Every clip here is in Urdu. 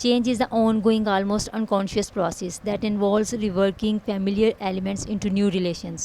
Change is the ongoing, almost unconscious process that involves reworking familiar elements into new relations.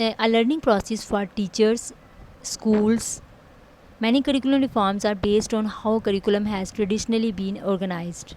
a learning process for teachers, schools. Many curriculum reforms are based on how curriculum has traditionally been organized.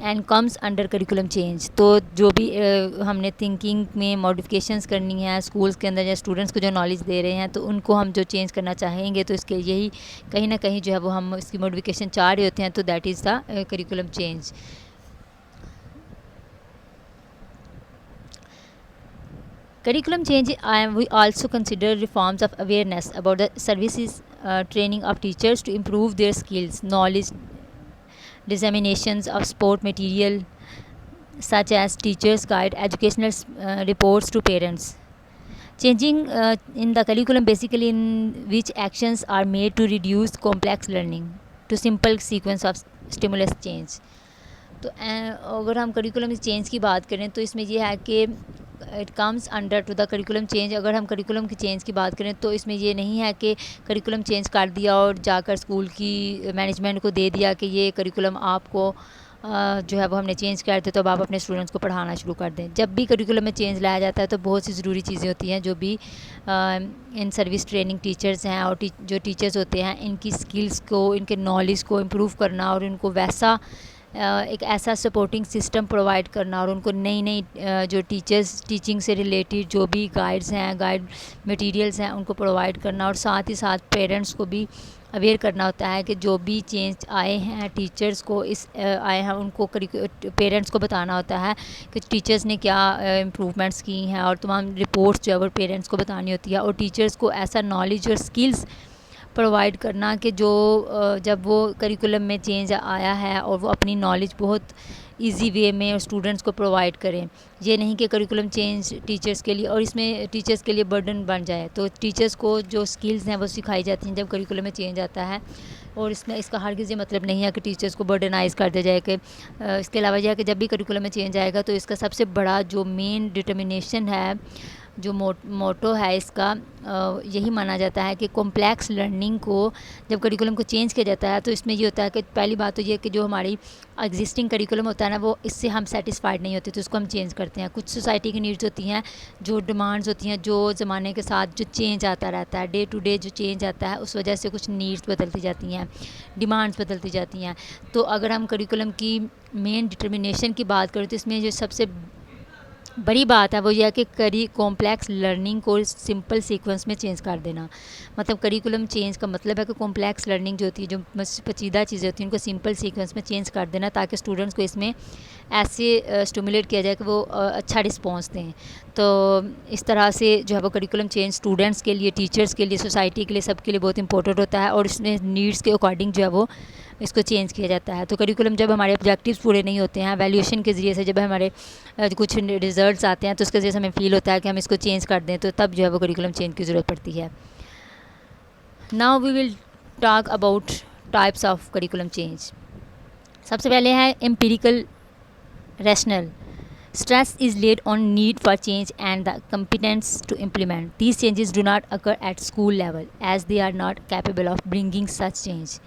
And comes under curriculum change. تو جو بھی ہم نے تھنکنگ میں ماڈیفکیشنز کرنی ہیں اسکولس کے اندر یا اسٹوڈنٹس کو جو نالج دے رہے ہیں تو ان کو ہم جو چینج کرنا چاہیں گے تو اس کے یہی کہیں نہ کہیں جو ہے وہ ہم اس کی ماڈیفکیشن چاہ رہے ہوتے ہیں, تو that is the curriculum change. Curriculum change, we also consider reforms of awareness about the services, training of teachers to improve their skills, knowledge, disseminations of sport material such as teachers guide, educational reports to parents. Changing in the curriculum basically in which actions are made to reduce complex learning to simple sequence of stimulus change. تو اگر ہم کریکولم چینج کی بات کریں تو اس میں یہ ہے کہ it comes under to the curriculum change. اگر ہم کریکولم کی چینج کی بات کریں تو اس میں یہ نہیں ہے کہ کریکولم چینج کر دیا اور جا کر اسکول کی مینجمنٹ کو دے دیا کہ یہ کریکولم آپ کو جو ہے وہ ہم نے چینج کر دیا تو اب آپ اپنے اسٹوڈنٹس کو پڑھانا شروع کر دیں. جب بھی کریکولم میں چینج لایا جاتا ہے تو بہت سی ضروری چیزیں ہوتی ہیں جو بھی ان سروس ٹریننگ ٹیچرز ہیں اور جو ٹیچرز ہوتے ہیں ان کی اسکلس کو, ان کے نالج کو امپروو کرنا اور ان کو ویسا ایک ایسا سپورٹنگ سسٹم پرووائڈ کرنا اور ان کو نئی نئی جو ٹیچنگ سے ریلیٹڈ جو بھی گائیڈز ہیں, گائیڈ مٹیریلز ہیں ان کو پرووائڈ کرنا, اور ساتھ ہی ساتھ پیرنٹس کو بھی اویئر کرنا ہوتا ہے کہ جو بھی چینج آئے ہیں ٹیچرز کو آئے ہیں ان کو پیرنٹس کو بتانا ہوتا ہے کہ ٹیچرز نے کیا امپروومنٹس کی ہیں اور تمام رپورٹس جو ہے وہ پیرنٹس کو بتانی ہوتی ہے, اور ٹیچرز کو ایسا نالج اور اسکلز پرووائڈ کرنا کہ جو جب وہ کریکولم میں چینج آیا ہے اور وہ اپنی نالج بہت ایزی وے میں اسٹوڈنٹس کو پرووائڈ کریں. یہ نہیں کہ کریکولم چینج ٹیچرس کے لیے اور اس میں ٹیچرس کے لیے برڈن بن جائے. تو ٹیچرس کو جو اسکلز ہیں وہ سکھائی جاتی ہیں جب کریکولم میں چینج آتا ہے, اور اس میں اس کا ہرگز یہ مطلب نہیں ہے کہ ٹیچرس کو برڈنائز کر دیا جائے. کہ اس کے علاوہ یہ ہے کہ جب بھی کریکولم میں چینج آئے گا تو اس کا سب سے بڑا جو مین ڈٹرمنیشن ہے, جو موٹو ہے اس کا, یہی مانا جاتا ہے کہ کمپلیکس لرننگ کو جب کریکولم کو چینج کیا جاتا ہے تو اس میں یہ ہوتا ہے کہ پہلی بات تو یہ کہ جو ہماری ایگزسٹنگ کریکولم ہوتا ہے نا وہ اس سے ہم سیٹسفائڈ نہیں ہوتے تو اس کو ہم چینج کرتے ہیں. کچھ سوسائٹی کی نیڈز ہوتی ہیں, جو ڈیمانڈز ہوتی ہیں, جو زمانے کے ساتھ جو چینج آتا رہتا ہے, ڈے ٹو ڈے جو چینج آتا ہے اس وجہ سے کچھ نیڈز بدلتی جاتی ہیں, ڈیمانڈز بدلتی جاتی ہیں. تو اگر ہم کریکولم کی مین ڈٹرمنیشن کی بات کریں تو اس میں جو سب سے بڑی بات ہے وہ یہ ہے کہ کمپلیکس لرننگ کو سمپل سیکوینس میں چینج کر دینا. مطلب کریکولم چینج کا مطلب ہے کہ کمپلیکس لرننگ جو ہوتی ہے, جو پیچیدہ چیزیں ہوتی ہیں, ان کو سمپل سیکوینس میں چینج کر دینا تاکہ اسٹوڈنٹس کو اس میں ایسے اسٹیمولیٹ کیا جائے کہ وہ اچھا رسپانس دیں. تو اس طرح سے جو ہے وہ کریکولم چینج اسٹوڈنٹس کے لیے, ٹیچرس کے لیے, سوسائٹی کے لیے, سب کے لیے بہت امپورٹنٹ ہوتا ہے, اور اس میں نیڈس کے اکارڈنگ جو ہے وہ اس کو چینج کیا جاتا ہے. تو کریکولم جب ہمارے آبجیکٹیوز پورے نہیں ہوتے ہیں, ویلیویشن کے ذریعے سے جب ہمارے کچھ ریزلٹس آتے ہیں تو اس کے ذریعے سے ہمیں فیل ہوتا ہے کہ ہم اس کو چینج کر دیں, تو تب جو ہے وہ کریکولم چینج کی ضرورت پڑتی ہے. Now we will talk about types of curriculum change. سب سے پہلے ہے empirical rational. Stress is laid on need for change and the competence to implement. These changes do not occur at school level as they are not capable of bringing such change.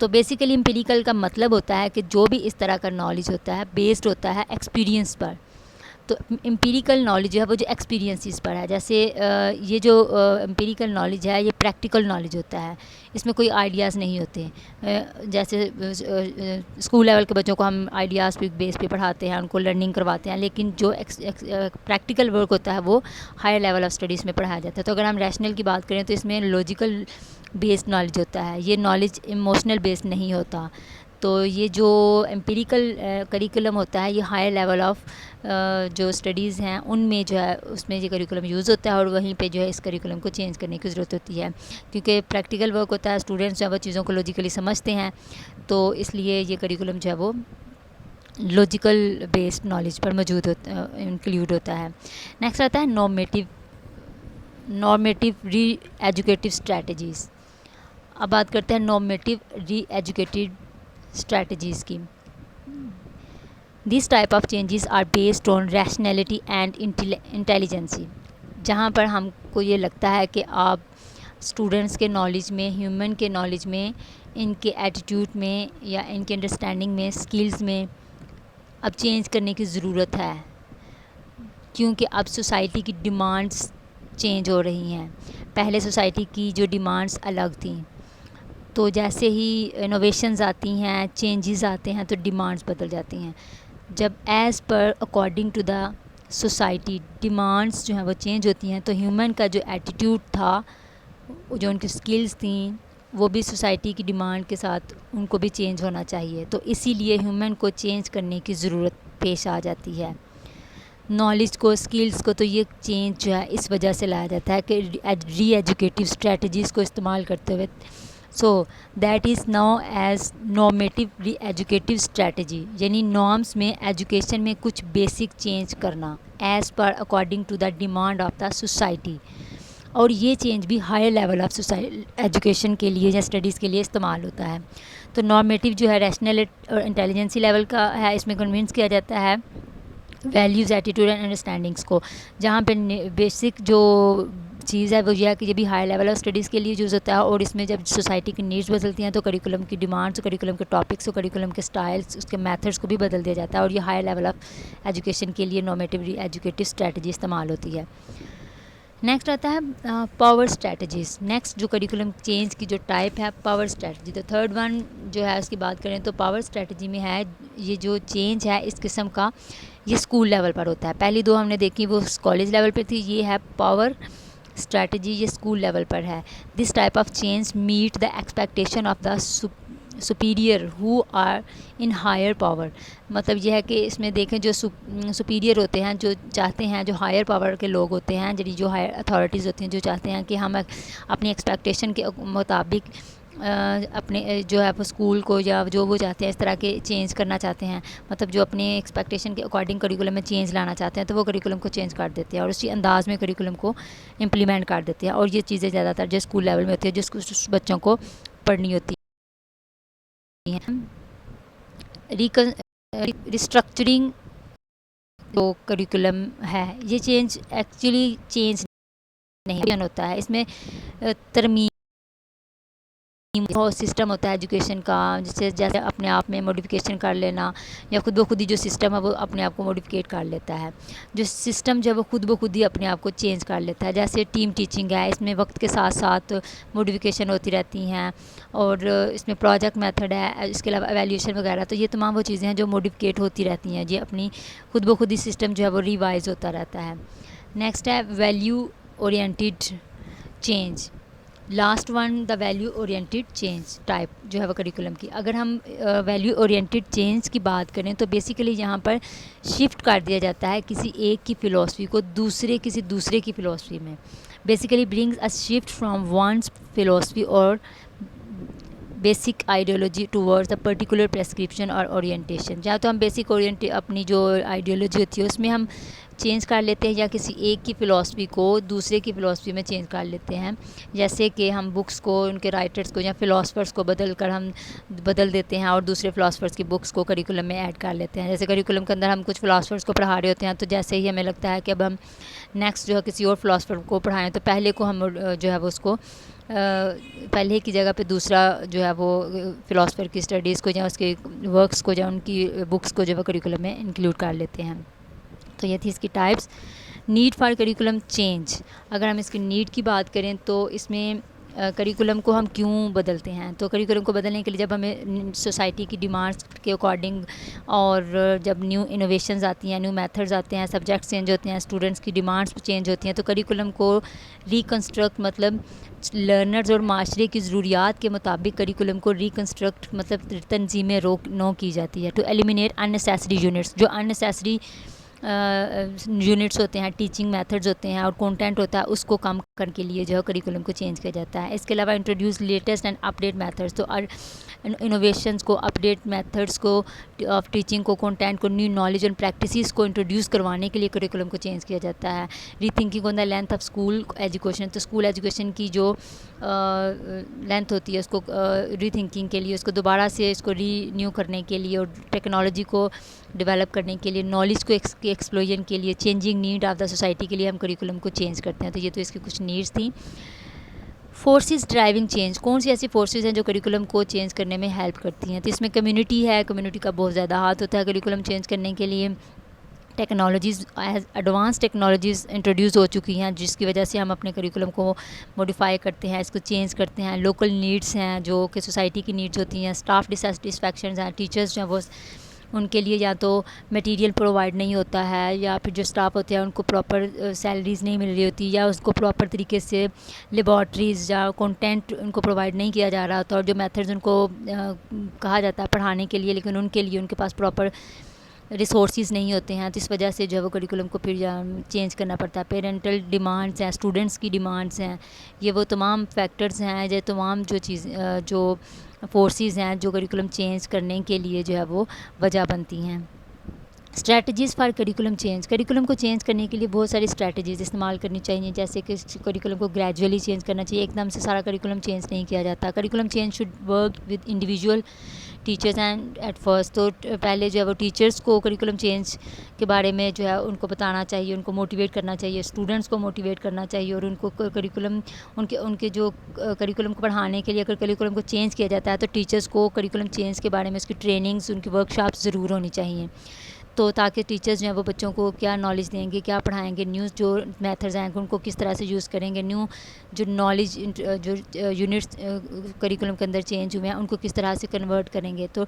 تو بیسیکلی امپیریکل کا مطلب ہوتا ہے کہ جو بھی اس طرح کا نالج ہوتا ہے بیسڈ ہوتا ہے ایکسپیرینس پر. تو امپیریکل نالج جو ہے وہ جو ایکسپیرینسز پر ہے, جیسے یہ جو امپیریکل نالج ہے یہ پریکٹیکل نالج ہوتا ہے, اس میں کوئی آئیڈیاز نہیں ہوتے. جیسے اسکول لیول کے بچوں کو ہم آئیڈیاز پہ بیس پہ پڑھاتے ہیں, ان کو لرننگ کرواتے ہیں, لیکن جو پریکٹیکل ورک ہوتا ہے وہ ہائر لیول آف اسٹڈیز میں پڑھایا جاتا ہے. تو اگر ہم ریشنل کی بات کریں تو اس میں لاجیکل بیسڈ نالج ہوتا ہے, یہ نالج ایموشنل بیسڈ نہیں ہوتا. تو یہ جو امپیریکل کریکولم ہوتا ہے یہ ہائر لیول آف جو اسٹڈیز ہیں ان میں جو ہے اس میں یہ کریکولم یوز ہوتا ہے, اور وہیں پہ جو ہے اس کریکولم کو چینج کرنے کی ضرورت ہوتی ہے, کیونکہ پریکٹیکل ورک ہوتا ہے, اسٹوڈنٹس جو ہے وہ چیزوں کو لاجیکلی سمجھتے ہیں, تو اس لیے یہ کریکولم جو ہے وہ لاجیکل بیسڈ نالج پر موجود ہوتا انکلوڈ ہوتا ہے. نیکسٹ آتا ہے نارمیٹیو ری ایجوکیٹیو اسٹریٹجیز. اب بات کرتے ہیں نارمیٹیو ری ایجوکیٹیو اسٹریٹجیز کی. These type of changes are based on rationality and intelligence. جہاں پر ہم کو یہ لگتا ہے کہ آپ اسٹوڈنٹس کے نالج میں, ہیومن کے نالج میں, ان کے ایٹیٹیوڈ میں یا ان کے انڈرسٹینڈنگ میں, اسکلز میں اب چینج کرنے کی ضرورت ہے, کیونکہ اب سوسائٹی کی ڈیمانڈس چینج ہو رہی ہیں. پہلے سوسائٹی کی جو ڈیمانڈس الگ تھیں, تو جیسے ہی انوویشنز آتی ہیں، چینجز آتے ہیں، تو ڈیمانڈز بدل جاتی ہیں. جب as per according to the society demands جو ہیں وہ چینج ہوتی ہیں، تو ہیومن کا جو ایٹیٹیوڈ تھا، جو ان کی اسکلز تھیں، وہ بھی سوسائٹی کی ڈیمانڈ کے ساتھ ان کو بھی چینج ہونا چاہیے. تو اسی لیے ہیومن کو چینج کرنے کی ضرورت پیش آ جاتی ہے. نالج کو، اسکلز کو، تو یہ چینج جو ہے اس وجہ سے لایا جاتا ہے کہ ری ایجوکیٹیو اسٹریٹجیز کو استعمال کرتے ہوئے. So that is now as normative re-educative strategy, یعنی نارمس میں ایجوکیشن میں کچھ بیسک چینج کرنا as per according to the demand of the society. اور یہ چینج بھی ہائر لیول آف ایجوکیشن کے لیے یا اسٹڈیز کے لیے استعمال ہوتا ہے. تو نارمیٹیو جو ہے ریشنل اور انٹیلیجنسی لیول کا ہے، اس میں کنونس کیا جاتا ہے ویلیوز، ایٹیٹیوڈ اینڈ انڈرسٹینڈنگس کو، جہاں پہ بیسک جو چیز ہے وہ یہ ہے کہ یہ بھی ہائی لیول آف اسٹڈیز کے لیے یوز ہوتا ہے. اور اس میں جب سوسائٹی کی نیڈس بدلتی ہیں تو کریکولم کی ڈیمانڈس، کریکولم کے ٹاپکس اور کریکولم کے اسٹائلس، اس کے میتھڈس کو بھی بدل دیا جاتا ہے. اور یہ ہائی لیول آف ایجوکیشن کے لیے نارمیٹیو ایجوکیٹیو اسٹریٹجی استعمال ہوتی ہے. نیکسٹ آتا ہے پاور اسٹریٹجیز. نیکسٹ جو کریکولم چینج کی جو ٹائپ ہے پاور اسٹریٹجی. تو تھرڈ ون جو ہے اس کی بات کریں تو پاور اسٹریٹجی میں ہے یہ جو چینج ہے اس قسم کا، یہ اسکول لیول پر ہوتا ہے. پہلی دو ہم نے دیکھی وہ کالج لیول پہ تھی، یہ ہے پاور اسٹریٹجی، یہ اسکول لیول پر ہے. This type of change meet the expectation of the superior who are in higher power. مطلب یہ ہے کہ اس میں دیکھیں جو سپیریئر ہوتے ہیں، جو چاہتے ہیں، جو ہائر پاور کے لوگ ہوتے ہیں، جو ہائر اتھارٹیز ہوتی ہیں، جو چاہتے ہیں کہ ہم اپنی ایکسپیکٹیشن کے مطابق اپنے جو ہے اسکول کو یا جو وہ چاہتے ہیں اس طرح کے چینج کرنا چاہتے ہیں. مطلب جو اپنے ایکسپیکٹیشن کے اکارڈنگ کریکولم میں چینج لانا چاہتے ہیں تو وہ کریکولم کو چینج کر دیتے ہیں اور اسی انداز میں کریکولم کو امپلیمنٹ کر دیتے ہیں. اور یہ چیزیں زیادہ تر جو اسکول لیول میں ہوتی ہے، جس بچوں کو پڑھنی ہوتی ہیں. ریسٹرکچرنگ جو کریکولم ہے، یہ چینج ایکچولی چینج نہیں ہوتا ہے، اس میں ترمیم سسٹم ہوتا ہے ایجوکیشن کا، جیسے اپنے آپ میں موڈیفکیشن کر لینا یا خود بخود ہی جو سسٹم ہے وہ اپنے آپ کو موڈیفکیٹ کر لیتا ہے. جو سسٹم جو ہے وہ خود بخود ہی اپنے آپ کو چینج کر لیتا ہے. جیسے ٹیم ٹیچنگ ہے، اس میں وقت کے ساتھ ساتھ موڈیفکیشن ہوتی رہتی ہیں. اور اس میں پروجیکٹ میتھڈ ہے، اس کے علاوہ ایویلیوشن وغیرہ، تو یہ تمام وہ چیزیں ہیں جو موڈیفکیٹ ہوتی رہتی ہیں. یہ اپنی خود بخود ہی سسٹم جو ہے وہ ریوائز ہوتا رہتا ہے. نیکسٹ ہے value oriented change. Last one the value oriented change type جو ہے وہ کریکولم کی. اگر ہم ویلیو اورینٹیڈ چینج کی بات کریں تو بیسیکلی یہاں پر شفٹ کر دیا جاتا ہے کسی ایک کی فلاسفی کو کسی دوسرے کی فلاسفی میں. Basically brings a shift from one's philosophy اور basic ideology towards a particular prescription اور اورینٹیشن. یا تو ہم بیسک اپنی جو آئیڈیالوجی ہوتی ہے اس میں ہم چینج کر لیتے ہیں، یا کسی ایک کی فلاسفی کو دوسرے کی فلاسفی میں چینج کر لیتے ہیں. جیسے کہ ہم بکس کو، ان کے رائٹرز کو یا فلاسفرز کو بدل دیتے ہیں اور دوسرے فلاسفرز کی بکس کو کریکولم میں ایڈ کر لیتے ہیں. جیسے کریکولم کے اندر ہم کچھ فلاسفرز کو پڑھا رہے ہوتے ہیں، تو جیسے ہی ہمیں لگتا ہے کہ اب ہم نیکسٹ جو ہے کسی اور فلاسفر کو پڑھائیں، تو پہلے کو ہم جو ہے وہ اس کو پہلے کی جگہ پہ دوسرا جو ہے وہ فلاسفر کی اسٹڈیز کو یا اس کے ورکس کو یا ان کی بکس کو جو ہے کریکولم میں انکلوڈ کر لیتے ہیں. تو یہ تھی اس کی types. Need for curriculum change. اگر ہم اس کی نیڈ کی بات کریں تو اس میں کریکولم کو ہم کیوں بدلتے ہیں. تو کریکولم کو بدلنے کے لیے جب ہمیں سوسائٹی کی ڈیمانڈس کے اکارڈنگ اور جب نیو انوویشنز آتی ہیں، نیو میتھڈز آتے ہیں، سبجیکٹس چینج ہوتے ہیں، اسٹوڈنٹس کی ڈیمانڈس چینج ہوتی ہیں، تو کریکولم کو ریکنسٹرکٹ مطلب لرنرز اور معاشرے کی ضروریات کے مطابق کریکولم کو ریکنسٹرکٹ مطلب تنظیمیں نو کی جاتی ہے. To eliminate unnecessary units. جو اننیسیسری یونٹس ہوتے ہیں، ٹیچنگ میتھڈز ہوتے ہیں اور کنٹینٹ ہوتا ہے، اس کو کم کرنے کے لیے جو ہے کریکولم کو چینج کیا جاتا ہے. اس کے علاوہ introduce latest and update methods. تو انوویشنس کو، اپڈیٹ میتھڈس کو آف ٹیچنگ کو، کنٹینٹ کو، نیو نالج اینڈ پریکٹسز کو انٹروڈیوس کروانے کے لیے کریکولم کو چینج کیا جاتا ہے. Rethinking on the length of school education. تو اسکول ایجوکیشن کی جو لینتھ ہوتی ہے اس کو ری تھنکنگ کے لیے، اس کو دوبارہ سے اس کو ری نیو کرنے کے لیے اور ٹیکنالوجی کو ڈیولپ کرنے کے لیے، نالج کو ایکسپلوژن کے لیے، changing need of the society کے لیے ہم کریکولم کو چینج کرتے ہیں. تو یہ تو اس کی کچھ نیڈس تھیں. Forces driving change. کون سی ایسی فورسز ہیں جو کریکولم کو چینج کرنے میں ہیلپ کرتی ہیں. تو اس میں کمیونٹی ہے، کمیونٹی کا بہت زیادہ ہاتھ ہوتا ہے کریکولم چینج کرنے کے لیے. ٹیکنالوجیز ایڈوانس ٹیکنالوجیز انٹروڈیوس ہو چکی ہیں، جس کی وجہ سے ہم اپنے کریکولم کو موڈیفائی کرتے ہیں، اس کو چینج کرتے ہیں. لوکل نیڈس ہیں جو کہ سوسائٹی کی نیڈس ہوتی ہیں، اسٹاف ڈسسیٹسفیکشنز ہیں، ٹیچرز جو ہیں وہ ان کے لیے یا تو میٹیریل پرووائڈ نہیں ہوتا ہے، یا پھر جو اسٹاف ہوتے ہیں ان کو پراپر سیلریز نہیں مل رہی ہوتی، یا اس کو پراپر طریقے سے لیبارٹریز یا کنٹینٹ ان کو پرووائڈ نہیں کیا جا رہا ہوتا، اور جو میتھڈز ان کو کہا جاتا ہے پڑھانے کے لیے، لیکن ان کے لیے ان کے پاس پراپر ریسورسز نہیں ہوتے ہیں. تو اس وجہ سے جو ہے وہ کریکولم کو پھر چینج کرنا پڑتا ہے. پیرنٹل ڈیمانڈس ہیں، اسٹوڈنٹس کی ڈیمانڈس ہیں، یہ وہ تمام فیکٹرز ہیں، یہ تمام جو فورسز ہیں جو کریکولم چینج کرنے کے لیے جو ہے وہ وجہ بنتی ہیں. Strategies for curriculum change. Curriculum کو چینج کرنے کے لیے بہت ساری اسٹریٹجیز استعمال کرنی چاہیے، جیسے کہ کریکولم کو گریجولی چینج کرنا چاہیے، ایک دم سے سارا کریکولم چینج نہیں کیا جاتا. Curriculum change should work with individual teachers and at first. تو پہلے جو ہے وہ ٹیچرس کو کریکولم چینج کے بارے میں جو ہے ان کو بتانا چاہیے، ان کو موٹیویٹ کرنا چاہیے، اسٹوڈنٹس کو موٹیویٹ کرنا چاہیے، اور ان کو کریکولم ان کے جو کریکولم کو پڑھانے کے لیے اگر کریکولم کو چینج کیا جاتا ہے تو ٹیچرس کو کریکولم چینج کے بارے میں اس کی ٹریننگز، ان کی ورکشاپس ضرور ہونی چاہیے. تو تاکہ ٹیچرز جو ہیں وہ بچوں کو کیا نالج دیں گے، کیا پڑھائیں گے، نیو جو میتھڈز ہیں ان کو کس طرح سے یوز کریں گے، نیو جو نالج جو یونٹس کریکولم کے اندر چینج ہوئے ہیں ان کو کس طرح سے کنورٹ کریں گے. تو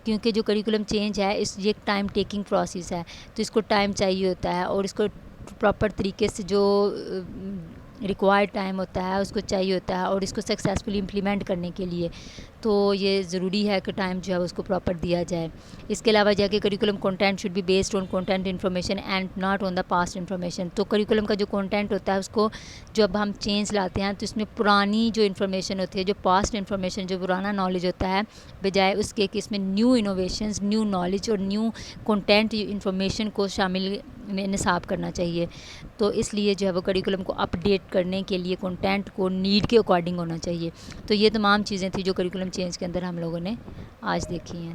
کیونکہ جو کریکولم چینج ہے یہ ایک ٹائم ٹیکنگ پروسیس ہے، تو اس کو ٹائم چاہیے ہوتا ہے، اور اس کو پراپر طریقے سے جو ریکوائرڈ ٹائم ہوتا ہے اس کو چاہیے ہوتا ہے، اور اس کو سکسیزفلی امپلیمنٹ کرنے کے لیے تو یہ ضروری ہے کہ ٹائم جو ہے اس کو پراپر دیا جائے. اس کے علاوہ جو ہے کہ curriculum content should be based on content information and not on the past information. تو کریکولم کا جو کنٹینٹ ہوتا ہے اس کو جب ہم چینج لاتے ہیں تو اس میں پرانی جو انفارمیشن ہوتی ہے، جو پاسٹ انفارمیشن، جو پرانا نالج ہوتا ہے، بجائے اس کے کہ اس میں نیو انوویشنز، نیو نالج اور نیو کنٹینٹ انفارمیشن کو شامل میں نصاب کرنا چاہیے. تو اس لیے جو ہے وہ کریکولم کو اپ ڈیٹ کرنے کے لیے کنٹینٹ کو نیڈ کے اکارڈنگ ہونا چاہیے. تو یہ تمام چیزیں تھیں جو کریکولم چینج کے اندر ہم لوگوں نے آج دیکھی ہیں.